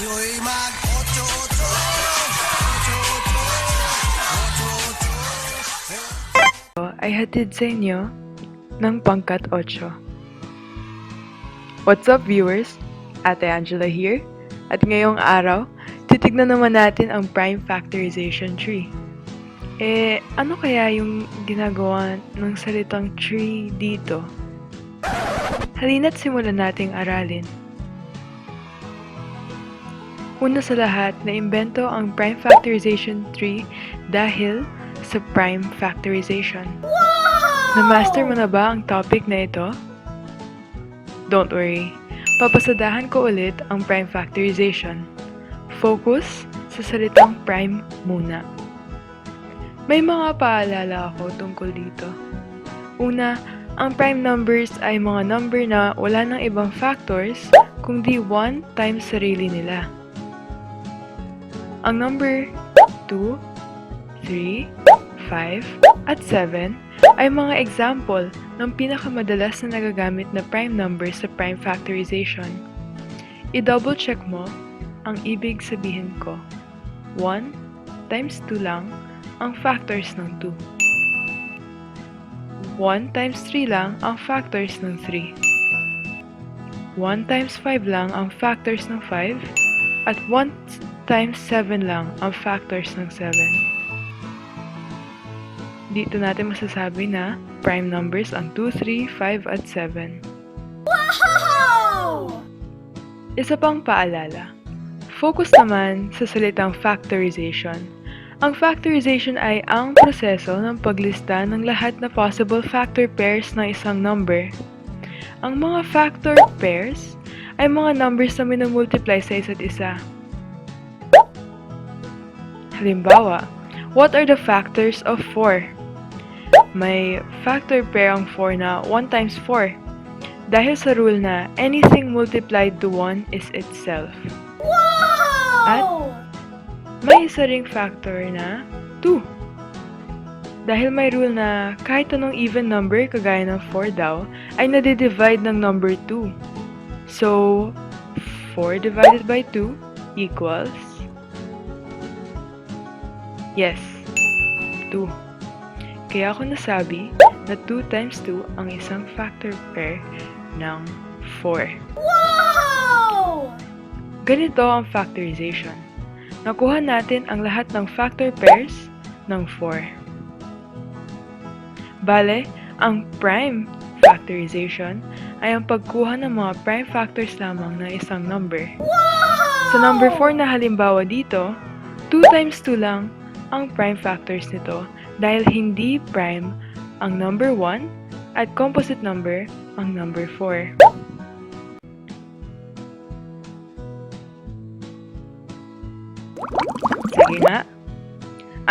Tayo'y mag-ocho-ocho. Ocho-ocho. Ay hatid sa inyo ng pangkat 8. What's up viewers? Ate Angela here. At ngayong araw, titignan naman natin ang prime factorization tree. Ano kaya yung ginagawa ng salitang tree dito? Halina't simulan nating aralin. Una sa lahat, naimbento ang prime factorization tree dahil sa prime factorization. Na-master mo na ba ang topic na ito? Don't worry, papasadahan ko ulit ang prime factorization. Focus sa salitang prime muna. May mga paalala ako tungkol dito. Una, ang prime numbers ay mga number na wala ng ibang factors kundi 1 times sarili nila. Ang number 2, 3, 5, at 7 ay mga example ng pinakamadalas na nagagamit na prime number sa prime factorization. I-double check mo ang ibig sabihin ko. 1 times 2 lang ang factors ng 2. 1 times 3 lang ang factors ng 3. 1 times 5 lang ang factors ng 5. At 1 times 7 lang ang factors ng 7. Dito natin masasabi na prime numbers ang 2, 3, 5, at 7. Wow! Isa pang paalala. Focus naman sa salitang factorization. Ang factorization ay ang proseso ng paglista ng lahat na possible factor pairs ng isang number. Ang mga factor pairs ay mga numbers na minumultiply sa isa't isa. Halimbawa, what are the factors of 4? May factor pair ang 4 na 1 times 4 dahil sa rule na anything multiplied to 1 is itself. Wow! May isa ring factor na 2 dahil may rule na kahit anong even number kagaya ng 4 daw ay nade-divide ng number 2. So, 4 divided by 2 equals, yes, 2. Kaya ako nasabi na 2 times 2 ang isang factor pair ng 4. Wow! Ganito ang factorization. Nakuha natin ang lahat ng factor pairs ng 4. Bale, ang prime factorization ay ang pagkuha ng mga prime factors lamang ng isang number. Sa number 4 na halimbawa dito, 2 times 2 lang ang prime factors nito dahil hindi prime ang number 1 at composite number ang number 4. Sige nga.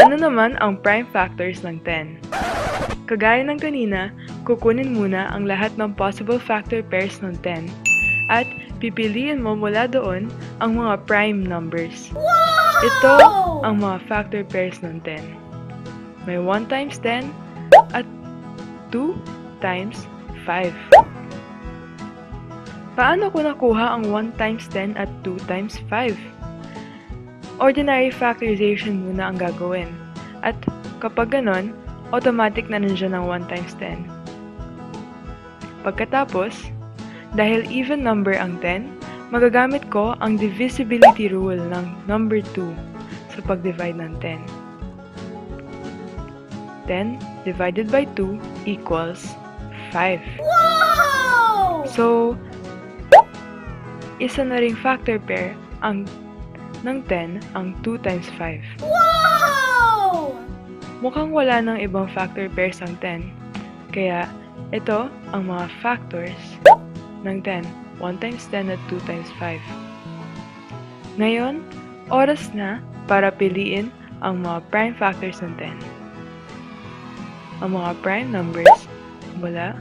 Ano naman ang prime factors ng 10? Kagaya ng kanina, kukunin muna ang lahat ng possible factor pairs ng 10 at pipiliin mo mula doon ang mga prime numbers. Ito ang mga factor pairs ng 10. May 1 times 10 at 2 times 5. Paano ko nakuha ang 1 times 10 at 2 times 5? Ordinary factorization muna ang gagawin. At kapag ganon, automatic na nandiyan ang 1 times 10. Pagkatapos, dahil even number ang 10, magagamit ko ang divisibility rule ng number 2 sa pag-divide ng 10. 10 divided by 2 equals 5. Wow! So, isa na ring factor pair ang ng 10 ang 2 times 5. Wow! Mukhang wala ng ibang factor pairs ang 10. Kaya, ito ang mga factors ng 10. 1 times 10 at 2 times 5. Ngayon, oras na para piliin ang mga prime factors ng 10. Ang mga prime numbers mula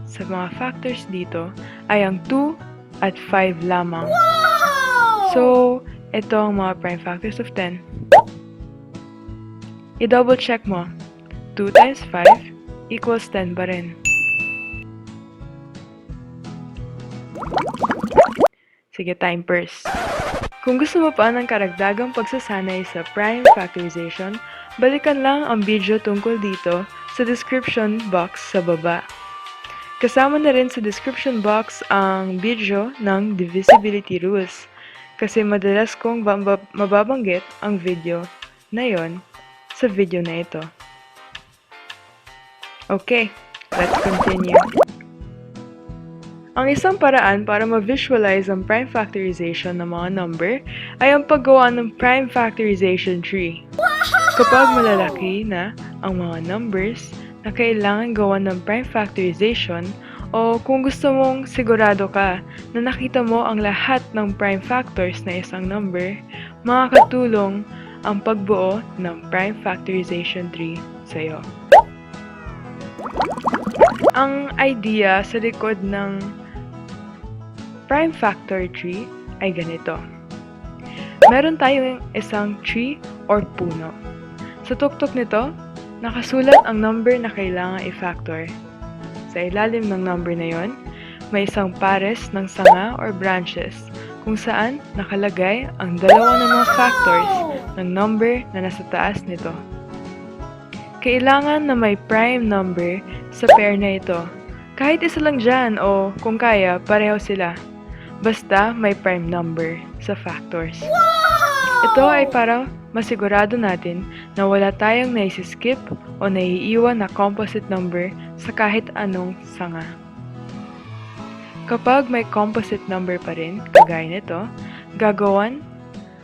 sa mga factors dito ay ang 2 at 5 lamang. Wow! So, ito ang mga prime factors of 10. I-double check mo. 2 times 5 equals 10 pa rin. Sige, time first. Kung gusto mo pa ng karagdagang pagsasanay sa prime factorization, balikan lang ang video tungkol dito sa description box sa baba. Kasama na rin sa description box ang video ng divisibility rules kasi madalas kong mababanggit ang video na yon sa video na ito. Okay, let's continue. Ang isang paraan para ma-visualize ang prime factorization ng mga number ay ang paggawa ng prime factorization tree. Kapag malalaki na ang mga numbers na kailangan gawan ng prime factorization o kung gusto mong sigurado ka na nakita mo ang lahat ng prime factors na isang number, makakatulong ang pagbuo ng prime factorization tree sa iyo. Ang idea sa likod ng prime factor tree ay ganito. Meron tayong isang tree or puno. Sa tuktok nito, nakasulat ang number na kailangan i-factor. Sa ilalim ng number na yon, may isang pares ng sanga or branches kung saan nakalagay ang dalawa ng mga factors ng number na nasa taas nito. Kailangan na may prime number sa pair na ito. Kahit isa lang dyan o kung kaya, pareho sila. Basta may prime number sa factors. Ito ay para masigurado natin na wala tayong naisiskip o naiiwan na composite number sa kahit anong sanga. Kapag may composite number pa rin, kagaya nito, gagawan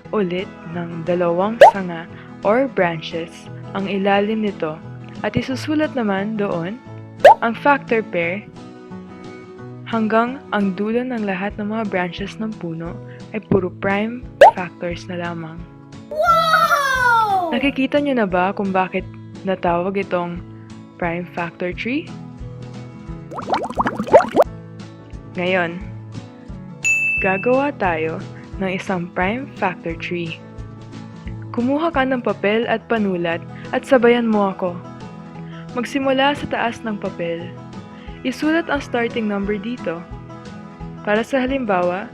ulit ng dalawang sanga or branches ang ilalim nito at isusulat naman doon ang factor pair hanggang ang dulo ng lahat ng mga branches ng puno ay puro prime factors na lamang. Wow! Nakikita niyo na ba kung bakit natawag itong prime factor tree? Ngayon, gagawa tayo ng isang prime factor tree. Kumuha ka ng papel at panulat at sabayan mo ako. Magsimula sa taas ng papel. Isulat ang starting number dito. Para sa halimbawa,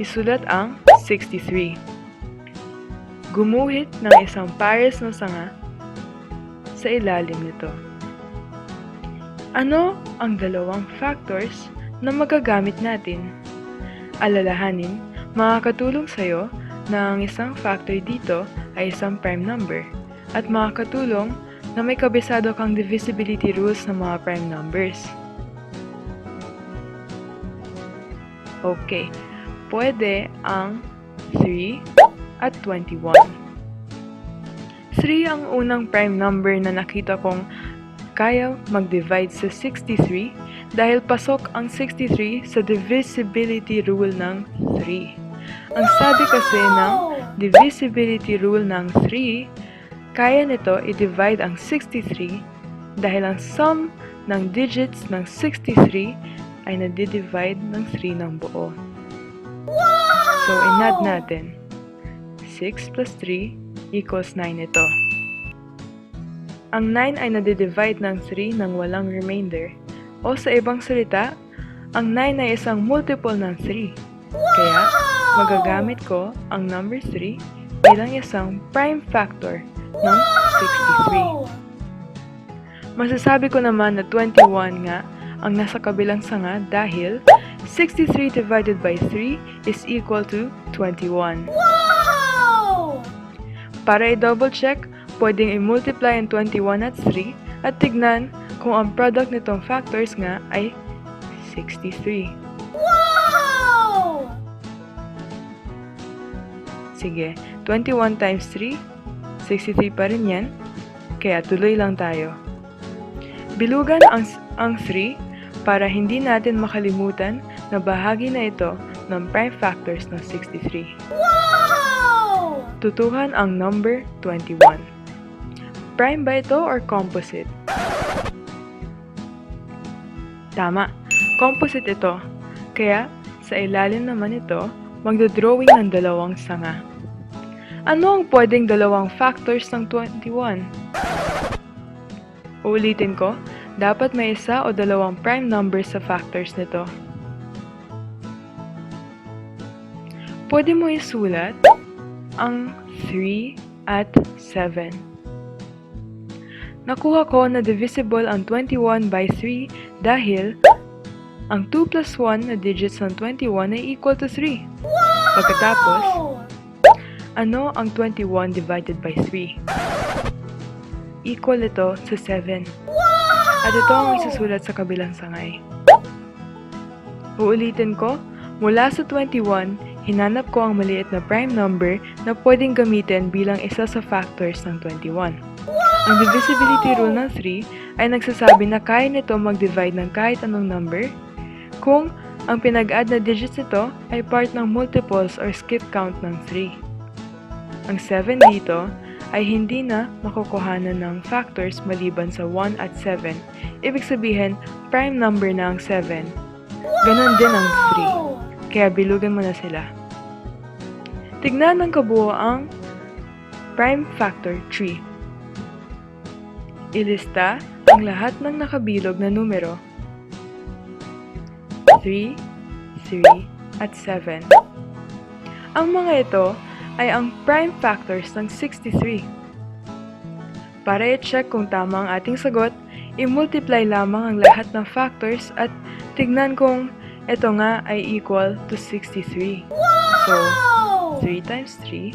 isulat ang 63. Gumuhit ng isang pares ng sanga sa ilalim nito. Ano ang dalawang factors na magagamit natin? Alalahanin, makakatulong sa'yo na ang isang factor dito ay isang prime number at makakatulong na may kabisado kang divisibility rules ng mga prime numbers. Okay, pwede ang 3 at 21. 3 ang unang prime number na nakita kong kaya mag-divide sa 63 dahil pasok ang 63 sa divisibility rule ng 3. Ang sabi kasi ng divisibility rule ng 3, kaya nito i-divide ang 63 dahil ang sum ng digits ng 63 ay nadi-divide ng 3 ng buo. So, in-add natin. 6 plus 3 equals 9 ito. Ang 9 ay nadi-divide ng 3 ng walang remainder. O sa ibang salita, ang 9 ay isang multiple ng 3. Kaya, magagamit ko ang number 3 bilang isang prime factor ng 63. Masasabi ko naman na 21 nga ang nasa kabilang sanga dahil 63 divided by 3 is equal to 21. Wow! Para i-double check, pwedeng i-multiply ang 21 at 3 at tignan kung ang product nitong factors nga ay 63. Wow! Sige, 21 times 3, 63 pa rin yan, kaya tuloy lang tayo. Bilugan ang 3 para hindi natin makalimutan na bahagi na ito ng prime factors ng 63. Wow! Tutuhan ang number 21. Prime ba ito or composite? Tama, composite ito. Kaya, sa ilalim naman ito, magdodrawing ng dalawang sanga. Ano ang pwedeng dalawang factors ng 21? Uulitin ko, dapat may isa o dalawang prime numbers sa factors nito. pwede mo isulat ang 3 at 7. Nakuha ko na divisible ang 21 by 3 dahil ang 2 plus 1 na digits ng 21 ay equal to 3. Pagkatapos, ano ang 21 divided by 3? Equal ito sa 7. At ito ang isusulat sa kabilang sangay. Uulitin ko, mula sa 21, hinanap ko ang maliit na prime number na pwedeng gamitin bilang isa sa factors ng 21. Ang divisibility rule ng 3 ay nagsasabi na kaya nito mag-divide ng kahit anong number kung ang pinag-add na digits nito ay part ng multiples or skip count ng 3. Ang 7 dito ay hindi na makukuhanan ng factors maliban sa 1 at 7. Ibig sabihin, prime number na ang 7. Ganon din ang 3. Kaya bilugan mo na sila. Tignan ng kabuoang prime factor 3. Ilista ang lahat ng nakabilog na numero. 3, 3, at 7. Ang mga ito ay ang prime factors ng 63. Para i-check kung tama ang ating sagot, i-multiply lamang ang lahat ng factors at tignan kung ito nga ay equal to 63. So, 3 times 3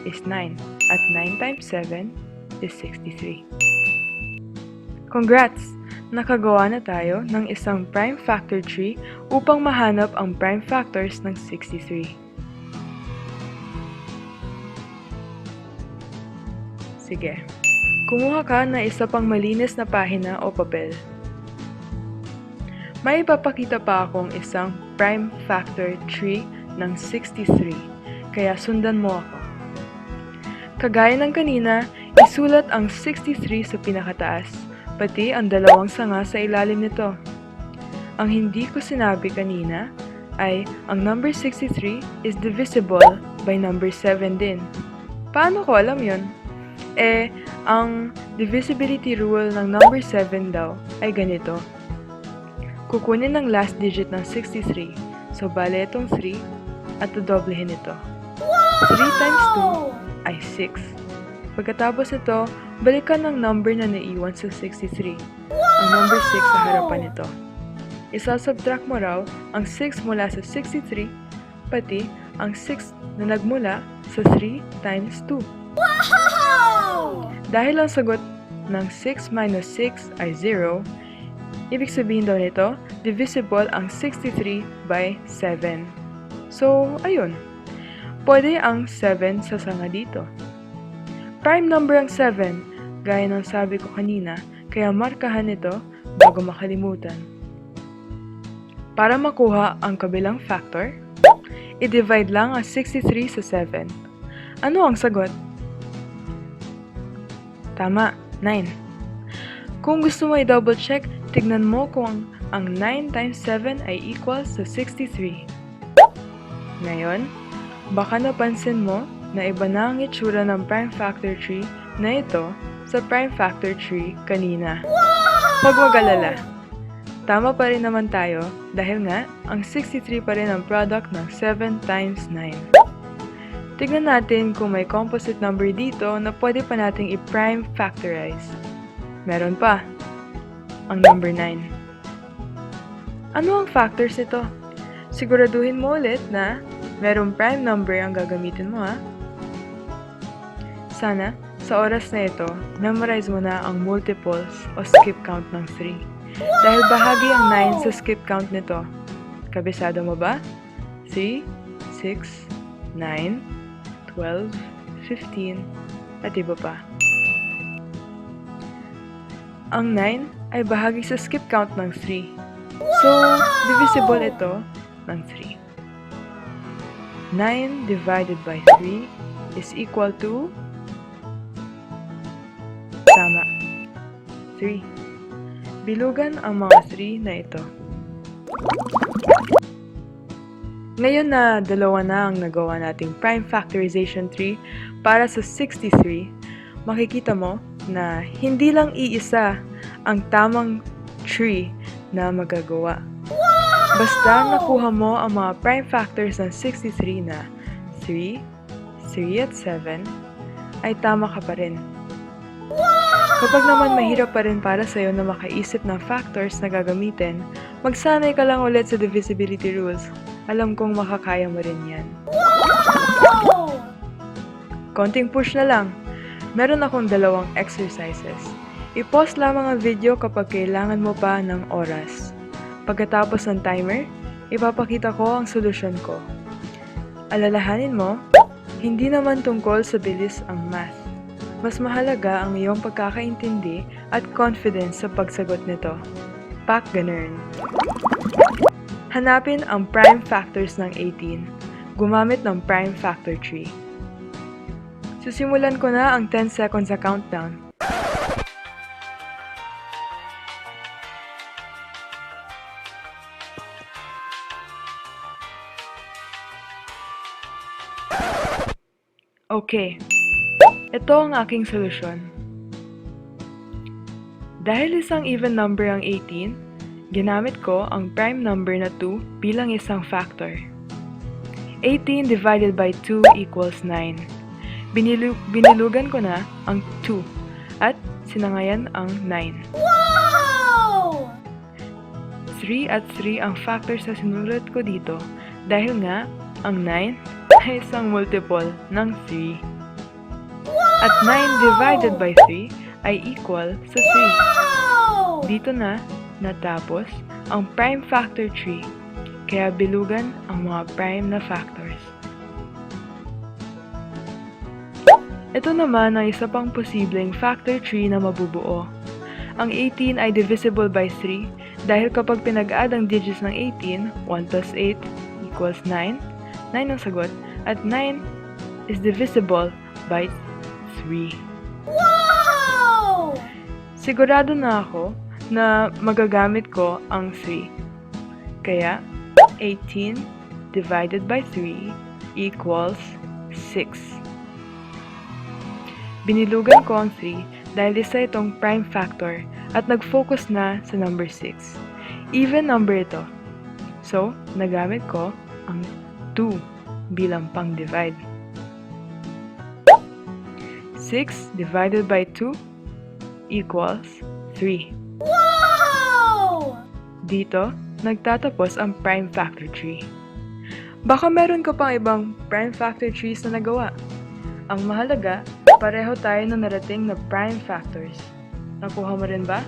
is 9 at 9 times 7 is 63. Congrats! Nakagawa na tayo ng isang prime factor tree upang mahanap ang prime factors ng 63. Sige, kumuha ka na isa pang malinis na pahina o papel. May ipapakita pa akong isang prime factor tree ng 63, kaya sundan mo ako. Kagaya ng kanina, isulat ang 63 sa pinakataas, pati ang dalawang sanga sa ilalim nito. Ang hindi ko sinabi kanina ay ang number 63 is divisible by number 7 din. Paano ko alam yun? Ang divisibility rule ng number 7 daw ay ganito. Kukunin ang last digit ng 63, so bale itong 3 at dodoblehin ito. 3 times 2 ay 6. Pagkatapos ito, balikan ang number na naiwan sa 63. Ang number 6 sa harapan nito. Isasubtract mo raw ang 6 mula sa 63, pati ang 6 na nagmula sa 3 times 2. Dahil ang sagot ng 6 minus 6 ay 0, ibig sabihin daw nito, divisible ang 63 by 7. So, ayun. Pwede ang 7 sa sanga dito. Prime number ang 7, gaya ng sabi ko kanina, kaya markahan ito bago makalimutan. Para makuha ang kabilang factor, i-divide lang ang 63 sa 7. Ano ang sagot? Tama, 9. Kung gusto mo i-double check, tignan mo kung ang 9 times 7 ay equal sa 63. Ngayon, baka napansin mo na iba na ang itsura ng prime factor tree na ito sa prime factor tree kanina. Huwag mag-alala. Tama pa rin naman tayo dahil nga ang 63 pa rin ang product ng 7 times 9. Tignan natin kung may composite number dito na pwede pa nating i-prime factorize. Meron pa, ang number 9. Ano ang factors ito? Siguraduhin mo ulit na merong prime number ang gagamitin mo, ha? Sana, sa oras na ito, memorize mo na ang multiples o skip count ng 3. Dahil bahagi ang 9 sa skip count nito. Kabisado mo ba? 3, 6, 9, 12, 15, at iba pa. Ang 9 ay bahagi sa skip count ng 3. So, divisible ito ng 3. 9 divided by 3 is equal to... Tama. 3. Bilugan ang mga 3 na ito. Ngayon na dalawa na ang nagawa nating prime factorization tree para sa 63, makikita mo na hindi lang iisa ang tamang tree na magagawa. Basta nakuha mo ang mga prime factors ng 63 na 3, 3 at 7, ay tama ka pa rin. Kapag naman mahirap pa rin para sa'yo na makaisip ng factors na gagamitin, magsanay ka lang ulit sa divisibility rules. Alam kong makakaya mo rin yan. Wow! Konting push na lang. Meron akong 2 exercises. I-pause lamang ang video kapag kailangan mo pa ng oras. Pagkatapos ng timer, ipapakita ko ang solusyon ko. Alalahanin mo, hindi naman tungkol sa bilis ang math. Mas mahalaga ang iyong pagkakaintindi at confidence sa pagsagot nito. Pak ganun. Hanapin ang prime factors ng 18. Gumamit ng prime factor tree. Susimulan ko na ang 10 seconds sa countdown. Okay. Ito ang aking solusyon. Dahil isang even number ang 18, ginamit ko ang prime number na 2 bilang isang factor. 18 divided by 2 equals 9. Binilugan ko na ang 2 at sinangayan ang 9. Wow! 3 at 3 ang factors na sinulat ko dito dahil nga ang 9 ay isang multiple ng 3. At 9 divided by 3 ay equal sa 3. Wow! Dito na natapos ang prime factor tree, kaya bilugan ang mga prime na factors. Ito naman ang isa pang posibleng factor tree na mabubuo. Ang 18 ay divisible by 3 dahil kapag pinag-add ang digits ng 18, 1 plus 8 equals 9, 9 ang sagot, at 9 is divisible by 3. Wow! Sigurado na ako na magagamit ko ang 3. Kaya, 18 divided by 3 equals 6. Binilugan ko ang 3 dahil isa itong prime factor at nag-focus na sa number 6. Even number ito. So, nagamit ko ang 2 bilang pang-divide. 6 divided by 2 equals 3. Wow! Dito, nagtatapos ang prime factor tree. Baka meron ka pang ibang prime factor trees na nagawa. Ang mahalaga, pareho tayo na narating na prime factors. Nakuha mo rin ba?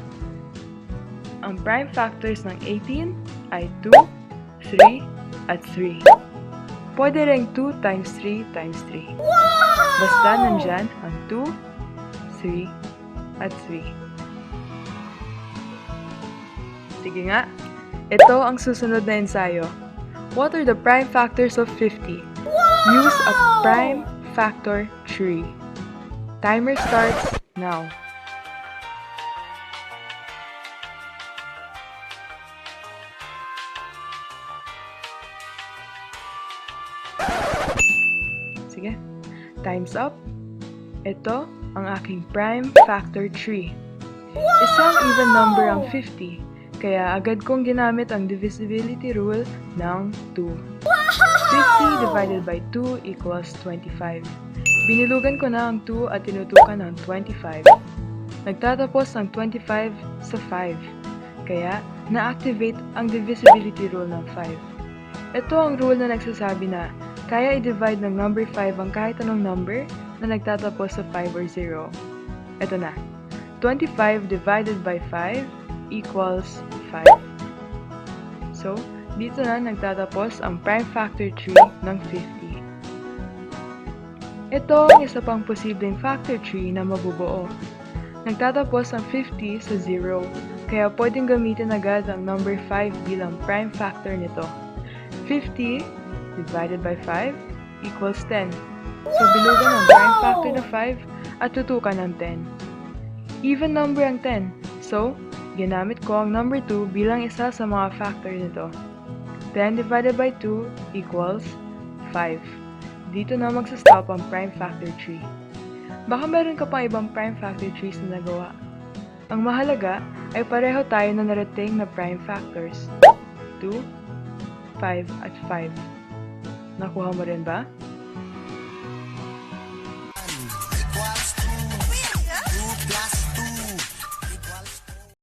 Ang prime factors ng 18 ay 2, 3, at 3. Pwede ring 2 times 3 times 3. Basta nandyan ang 2, 3, at 3. Sige nga, ito ang susunod na ensayo. What are the prime factors of 50? Use a prime factor tree. Timer starts now. Sige, time's up. Ito ang aking prime factor tree. Isang even number ang 50, kaya agad kong ginamit ang divisibility rule ng 2. 50 divided by 2 equals 25. Binilugan ko na ang 2 at tinutukan ang 25. Nagtatapos ang 25 sa 5, kaya na-activate ang divisibility rule ng 5. Ito ang rule na nagsasabi na kaya i-divide ng number 5 ang kahit anong number na nagtatapos sa 5 or 0. Ito na. 25 divided by 5 equals 5. So, dito na nagtatapos ang prime factor tree ng 50. Ito ang isa pang posibleng factor tree na mabubuo. Nagtatapos ang 50 sa 0, kaya pwedeng gamitin agad ang number 5 bilang prime factor nito. 50 divided by 5 equals 10. So, bilugan ang prime factor na 5 at tutukan ng 10. Even number ang 10. So, ginamit ko ang number 2 bilang isa sa mga factor nito. 10 divided by 2 equals 5. Dito na magsa-stop ang prime factor tree. Baka meron ka pang ibang prime factor trees na nagawa. Ang mahalaga ay pareho tayo na narating na prime factors. 2, 5 at 5. Nakuha mo rin ba?